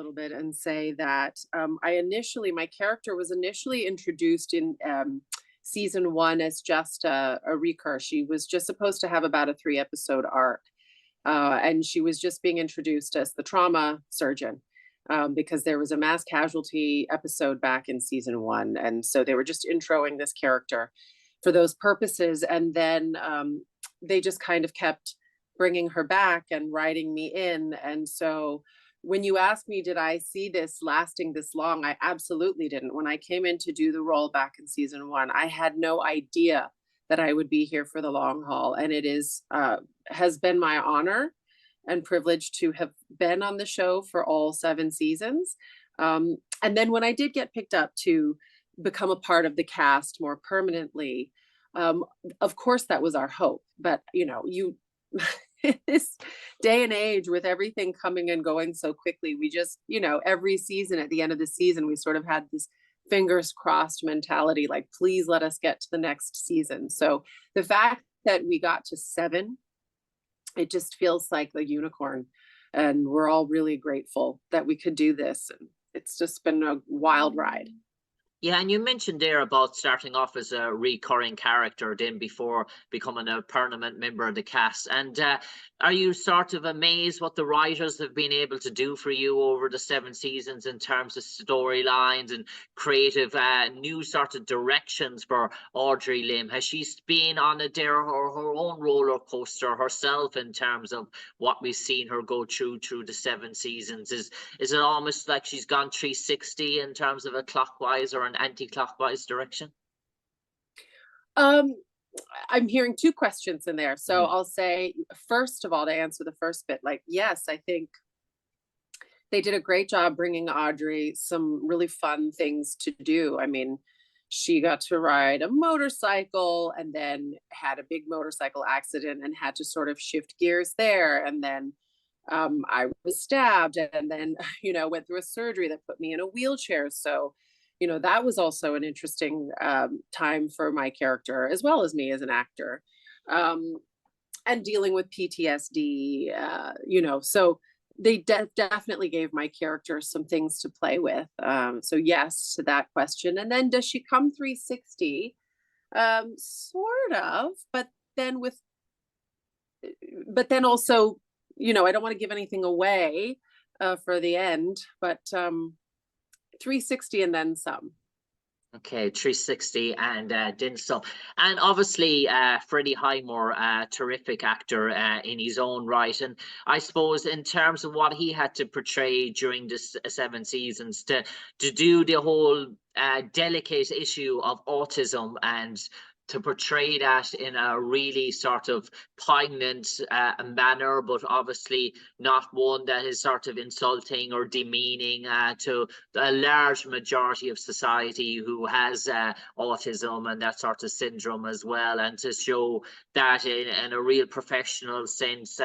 little bit and say that my character was initially introduced in season one as just a recur. She was just supposed to have about a 3-episode arc. And she was just being introduced as the trauma surgeon because there was a mass casualty episode back in season one. And so they were just introing this character for those purposes. And then they just kind of kept bringing her back and writing me in. And so when you ask me, did I see this lasting this long? I absolutely didn't. When I came in to do the role back in season one, I had no idea that I would be here for the long haul. And it has been my honor and privilege to have been on the show for all 7 seasons. And then when I did get picked up to become a part of the cast more permanently, of course, that was our hope. But, this day and age with everything coming and going so quickly, we just, every season at the end of the season, we sort of had this fingers crossed mentality, like, please let us get to the next season. So the fact that we got to 7, it just feels like the unicorn. And we're all really grateful that we could do this. And it's just been a wild ride. Yeah, and you mentioned there about starting off as a recurring character then before becoming a permanent member of the cast. And are you sort of amazed what the writers have been able to do for you over the 7 seasons in terms of storylines and creative new sort of directions for Audrey Lim? Has she been on her own roller coaster herself in terms of what we've seen her go through the 7 seasons? Is it almost like she's gone 360 in terms of a clockwise or an anti-clockwise direction? I'm hearing 2 questions in there. So I'll say, first of all, to answer the first bit, like, yes, I think they did a great job bringing Audrey some really fun things to do. I mean, she got to ride a motorcycle and then had a big motorcycle accident and had to sort of shift gears there. And then I was stabbed and then, went through a surgery that put me in a wheelchair. So that was also an interesting time for my character, as well as me as an actor, and dealing with PTSD, so they definitely gave my character some things to play with. So yes, to that question. And then does she come 360? Sort of, but then also, I don't want to give anything away for the end, but 360 and then some. Okay, 360 and then some. And obviously, Freddie Highmore, terrific actor in his own right. And I suppose in terms of what he had to portray during this 7 seasons, to do the whole delicate issue of autism and to portray that in a really sort of poignant manner, but obviously not one that is sort of insulting or demeaning to a large majority of society who has autism and that sort of syndrome as well, and to show that in a real professional sense.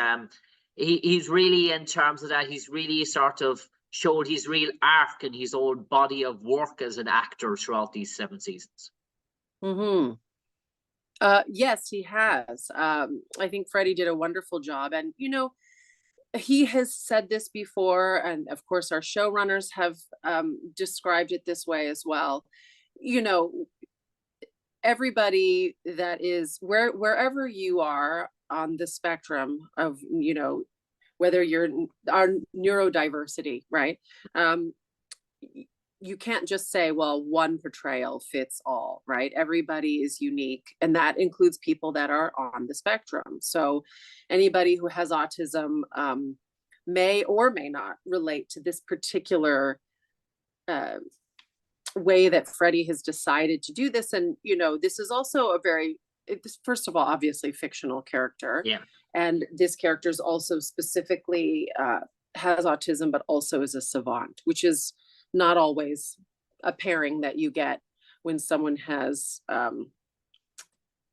He's really, in terms of that, he's really sort of showed his real arc and his own body of work as an actor throughout these 7 seasons. Mm-hmm. Yes, he has. I think Freddie did a wonderful job. And, he has said this before. And of course, our showrunners have described it this way as well. Everybody that is wherever you are on the spectrum of, whether you're our neurodiversity, right? You can't just say, well, one portrayal fits all, right? Everybody is unique. And that includes people that are on the spectrum. So anybody who has autism may or may not relate to this particular way that Freddie has decided to do this. And, this is also first of all, obviously fictional character. Yeah. And this character is also specifically has autism, but also is a savant, which is not always a pairing that you get when someone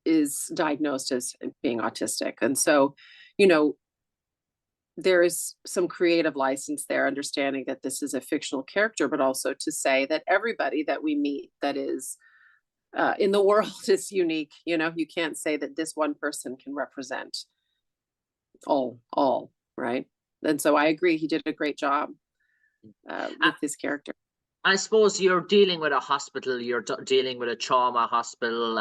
is diagnosed as being autistic. And so, there is some creative license there, understanding that this is a fictional character, but also to say that everybody that we meet that is in the world is unique. You can't say that this one person can represent all, right? And so I agree, he did a great job. Uh, with this character. I suppose you're dealing with a hospital, you're dealing with a trauma hospital,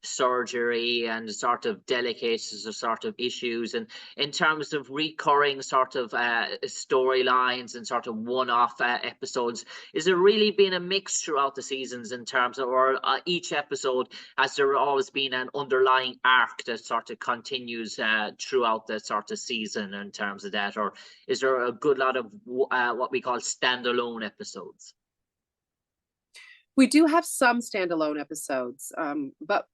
surgery, and sort of delicate sort of issues. And in terms of recurring sort of storylines and sort of one-off episodes, is there really been a mix throughout the seasons in terms of, or each episode, has there always been an underlying arc that sort of continues throughout the sort of season in terms of that? Or is there a good lot of what we call standalone episodes? We do have some standalone episodes, but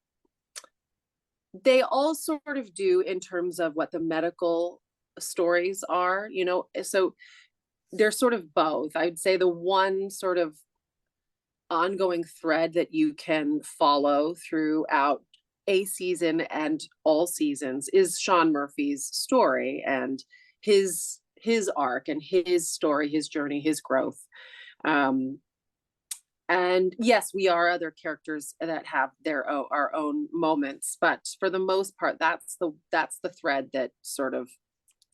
they all sort of do in terms of what the medical stories are, you know, so they're sort of both. I'd say the one sort of ongoing thread that you can follow throughout a season and all seasons is Sean Murphy's story and his arc and his story, his journey, his growth. And yes, we are other characters that have our own moments, but for the most part, that's the thread that sort of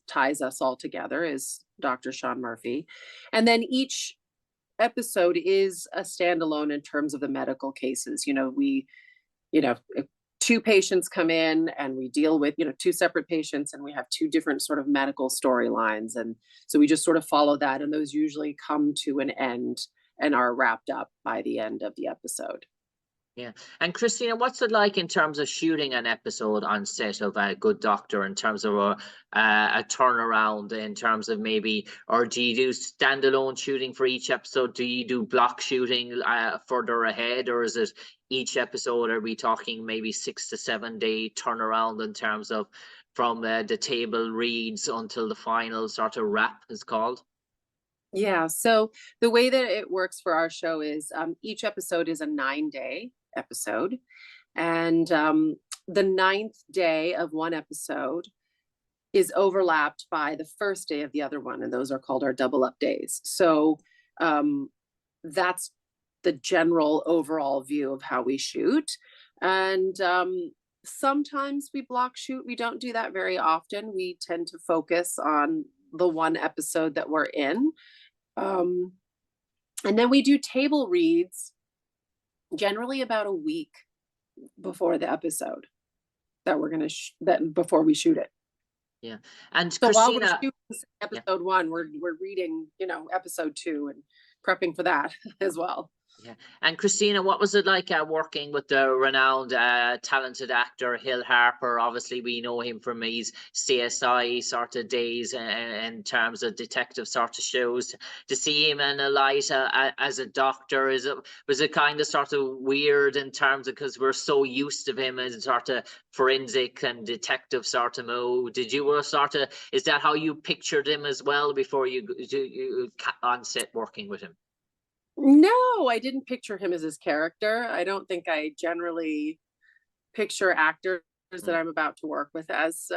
ties us all together, is Dr. Sean Murphy. And then each episode is a standalone in terms of the medical cases. You know, if two patients come in and we deal with, two separate patients, and we have two different sort of medical storylines. And so we just sort of follow that, and those usually come to an end and are wrapped up by the end of the episode. Yeah. And Christina, what's it like in terms of shooting an episode on set of a Good Doctor, in terms of a turnaround, in terms of maybe, or do you do standalone shooting for each episode? Do you do block shooting further ahead, or is it each episode, are we talking maybe 6 to 7 day turnaround in terms of from the table reads until the final sort of wrap is called? Yeah, so the way that it works for our show is each episode is a 9-day episode. And the 9th day of one episode is overlapped by the first day of the other one. And those are called our double up days. So that's the general overall view of how we shoot. And sometimes we block shoot. We don't do that very often. We tend to focus on the one episode that we're in. And then we do table reads generally about a week before the episode that we're going to before we shoot it. Yeah. And so Christina, while we're shooting episode 1, we're reading, episode 2 and prepping for that as well. Yeah. And Christina, what was it like working with the renowned, talented actor Hill Harper? Obviously, we know him from his CSI sort of days in terms of detective sort of shows. To see him in a light as a doctor, was it kind of sort of weird in terms of, because we're so used to him as sort of forensic and detective sort of mode? Did you sort of, is that how you pictured him as well before you on set working with him? No, I didn't picture him as his character. I don't think I generally picture actors that I'm about to work with as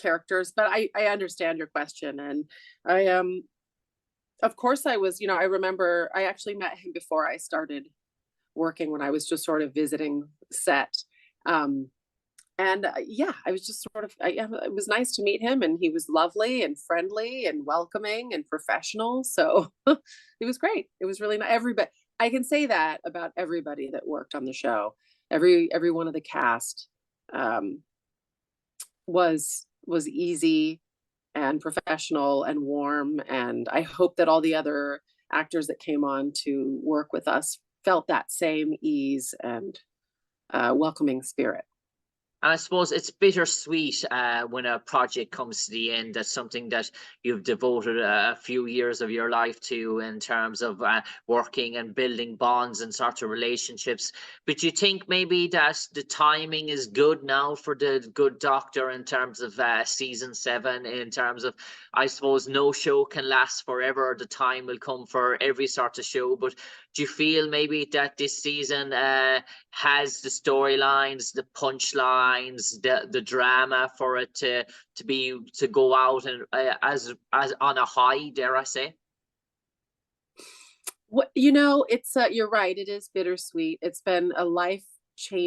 characters, but I understand your question. And I of course I was, I remember I actually met him before I started working, when I was just sort of visiting set. And yeah, I was just sort of, it was nice to meet him, and he was lovely and friendly and welcoming and professional. So it was great. It was really nice. Everybody, I can say that about everybody that worked on the show. Every one of the cast was easy and professional and warm. And I hope that all the other actors that came on to work with us felt that same ease and welcoming spirit. I suppose it's bittersweet when a project comes to the end. That's something that you've devoted a few years of your life to, in terms of working and building bonds and sort of relationships. But you think maybe that the timing is good now for the Good Doctor in terms of season 7, in terms of, I suppose no show can last forever. The time will come for every sort of show. But do you feel maybe that this season has the storylines, the punchlines, the drama for it to go out and as on a high, dare I say? What, it's you're right. It is bittersweet. It's been a life change